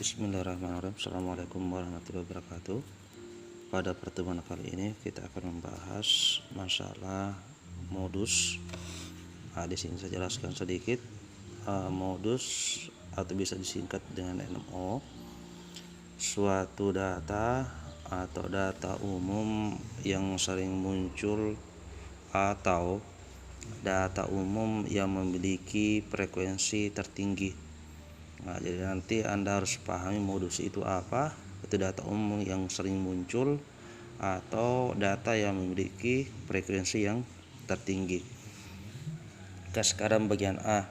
Bismillahirrahmanirrahim. Assalamualaikum warahmatullahi wabarakatuh. Pada pertemuan kali ini kita akan membahas masalah modus. Di sini saya jelaskan sedikit. Modus atau bisa disingkat dengan MO, suatu data atau data umum yang sering muncul atau data umum yang memiliki frekuensi tertinggi. Jadi nanti Anda harus pahami modus itu apa. Itu data umum yang sering muncul atau data yang memiliki frekuensi yang tertinggi. Sekarang bagian A.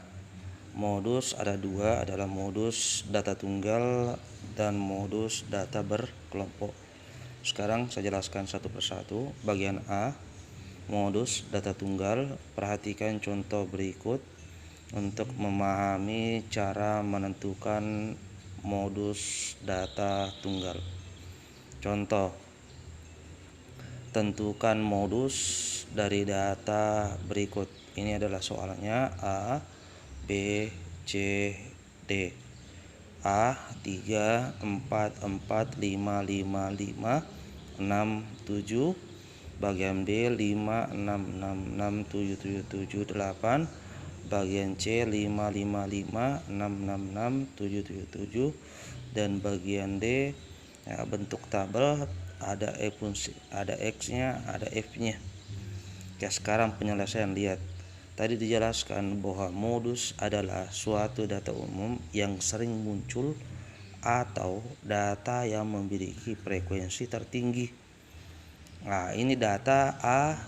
Modus ada dua, adalah modus data tunggal dan modus data berkelompok. Sekarang saya jelaskan satu persatu. Bagian A, modus data tunggal. Perhatikan contoh berikut untuk memahami cara menentukan modus data tunggal. Contoh, tentukan modus dari data berikut. Ini adalah soalnya A, B, C, D. A 3, 4, 4, 5, 5, 5, 6, 7. Bagian B 5, 6, 6, 6, 7, 7, 7, 8. Bagian C 5, 5, 5, 6, 6, 6, 7, 7, 7. Dan bagian D bentuk tabel, ada ada X-nya, ada F-nya. Sekarang penyelesaian. Lihat, tadi dijelaskan bahwa modus adalah suatu data umum yang sering muncul atau data yang memiliki frekuensi tertinggi. Ini data A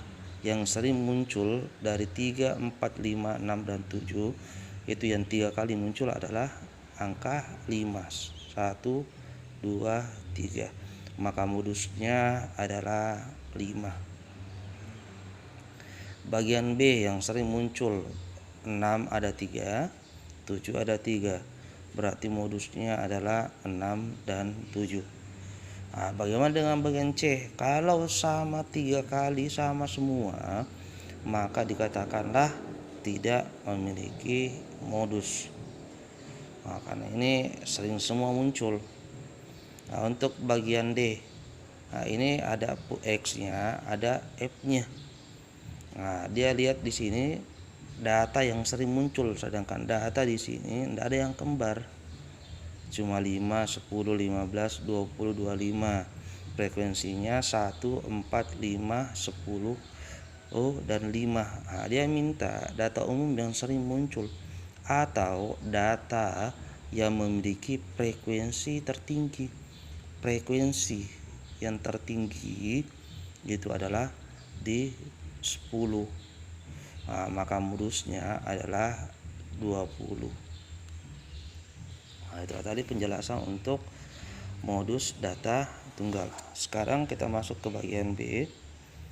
yang sering muncul dari 3, 4, 5, 6, dan 7. Itu yang 3 kali muncul adalah angka 5. 1, 2, 3. Maka modusnya adalah 5. Bagian B yang sering muncul 6 ada 3, 7 ada 3. Berarti modusnya adalah 6 dan 7. Bagaimana dengan bagian C? Kalau sama 3 kali sama semua, maka dikatakanlah tidak memiliki modus. Karena ini sering semua muncul. Untuk bagian D, ini ada X-nya, ada F-nya. Dia lihat di sini data yang sering muncul, sedangkan data di sini tidak ada yang kembar. Cuma 5, 10, 15, 20, 25. Frekuensinya 1, 4, 5, 10, dan 5. Dia minta data umum yang sering muncul atau data yang memiliki frekuensi tertinggi. Frekuensi yang tertinggi itu adalah di 10. Maka modusnya adalah 20. Itu tadi penjelasan untuk modus data tunggal. Sekarang kita masuk ke bagian B,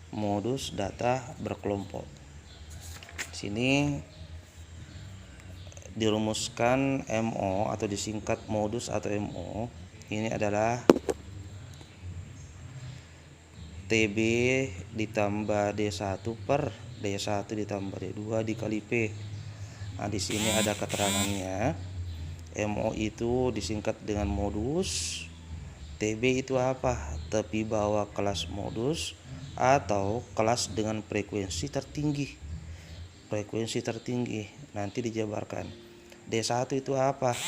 modus data berkelompok. Sini dirumuskan MO atau disingkat modus atau MO. Ini adalah TB ditambah D1 per D1 ditambah D2 dikali P. Di sini ada keterangannya. MO itu disingkat dengan modus. TB itu apa? Tepi bawah kelas modus atau kelas dengan frekuensi tertinggi. Frekuensi tertinggi nanti dijabarkan. D1 itu apa?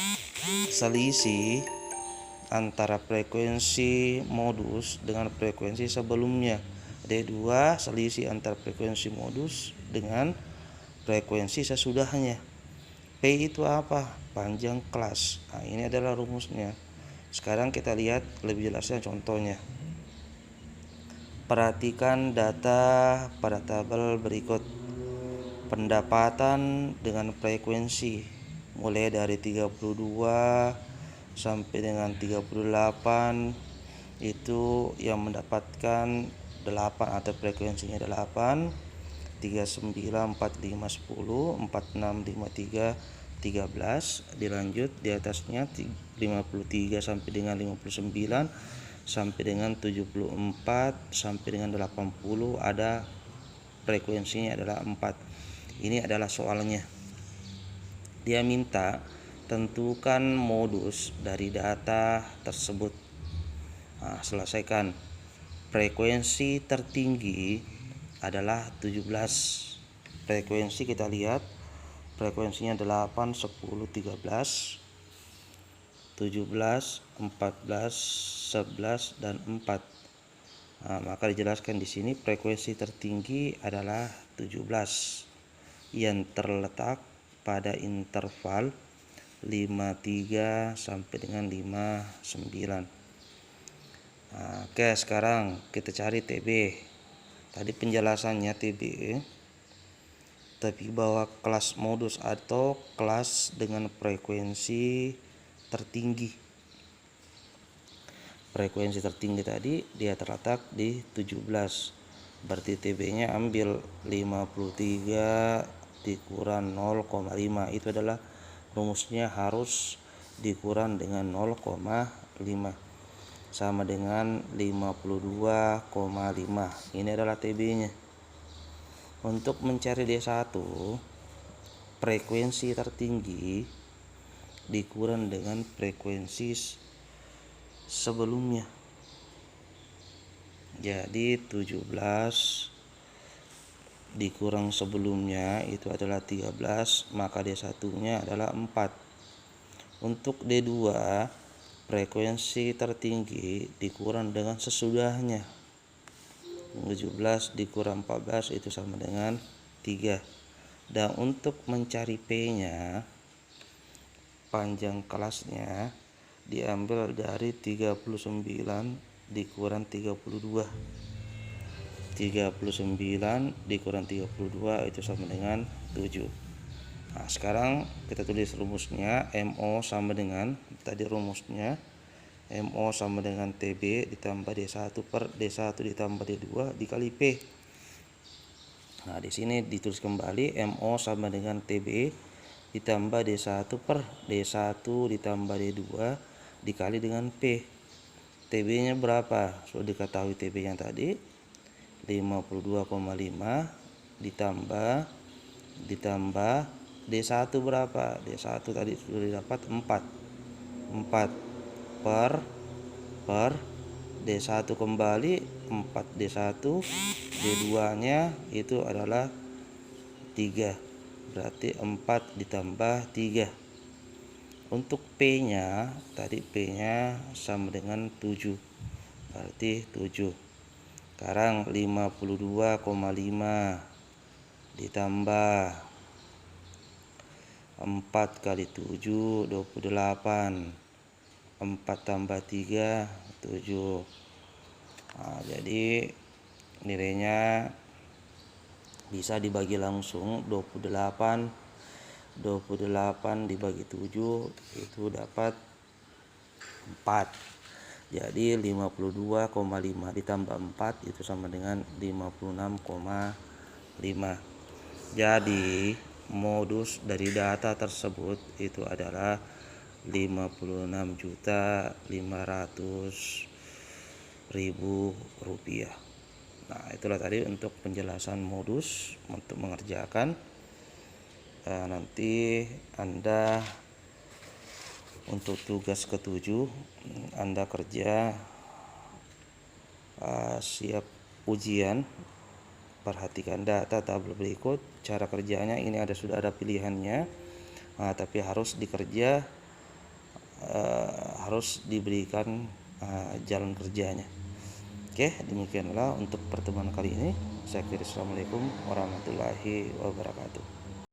Selisih antara frekuensi modus dengan frekuensi sebelumnya. D2 selisih antara frekuensi modus dengan frekuensi sesudahnya. P itu apa? Panjang kelas. Ini adalah rumusnya. Sekarang kita lihat lebih jelasnya contohnya. Perhatikan data pada tabel berikut. Pendapatan dengan frekuensi mulai dari 32 sampai dengan 38 itu yang mendapatkan 8 atau frekuensinya 8. 39, 45, 10, 46, 53, 13. Dilanjut di atasnya 53 sampai dengan 59 sampai dengan 74 sampai dengan 80 ada frekuensinya adalah 4. Ini adalah soalnya. Dia minta tentukan modus dari data tersebut. Selesaikan. Frekuensi tertinggi adalah 17. Frekuensi kita lihat, frekuensinya 8, 10, 13, 17, 14, 11 dan 4. Maka dijelaskan di sini frekuensi tertinggi adalah 17 yang terletak pada interval 53 sampai dengan 59. Oke, sekarang kita cari TB. Tadi penjelasannya TB, tapi bahwa kelas modus atau kelas dengan frekuensi tertinggi. Frekuensi tertinggi tadi dia terletak di 17. Berarti TB-nya ambil 53 dikurang 0,5. Itu adalah rumusnya, harus dikurang dengan 0,5 sama dengan 52,5. Ini adalah TB-nya. Untuk mencari D1, frekuensi tertinggi dikurang dengan frekuensi sebelumnya. Jadi 17 dikurang sebelumnya itu adalah 13, maka D1-nya adalah 4. Untuk D2, frekuensi tertinggi dikurang dengan sesudahnya. 17 dikurang 14 itu sama dengan 3. Dan untuk mencari P-nya, panjang kelasnya diambil dari 39 dikurang 32. 39 dikurang 32 itu sama dengan 7. Sekarang kita tulis rumusnya. MO sama dengan tadi rumusnya, MO sama dengan TB ditambah D1 per D1 ditambah D2 dikali P. Di sini ditulis kembali MO sama dengan TB ditambah D1 per D1 ditambah D2 dikali dengan P. TB-nya berapa? Sudah diketahui TB-nya tadi 52,5 ditambah D1 berapa? D1 tadi sudah dapat 4 per D1 kembali 4 D1, D2 nya itu adalah 3, berarti 4 ditambah 3. Untuk P nya tadi P nya sama dengan 7, berarti 7. Sekarang 52,5 ditambah 4 kali 7 28, 4 tambah 3 7. Jadi nilainya bisa dibagi langsung. 28 dibagi 7 itu dapat 4. Jadi 52,5 ditambah 4 itu sama dengan 56,5. Jadi modus dari data tersebut itu adalah 56.500.000 rupiah. Itulah tadi untuk penjelasan modus untuk mengerjakan. Nanti Anda untuk tugas ke-7 Anda kerja siap ujian. Perhatikan data tabel berikut. Cara kerjanya ini sudah ada pilihannya, tapi harus dikerja, harus diberikan jalan kerjanya. Oke, demikianlah untuk pertemuan kali ini. Saya kira assalamualaikum warahmatullahi wabarakatuh.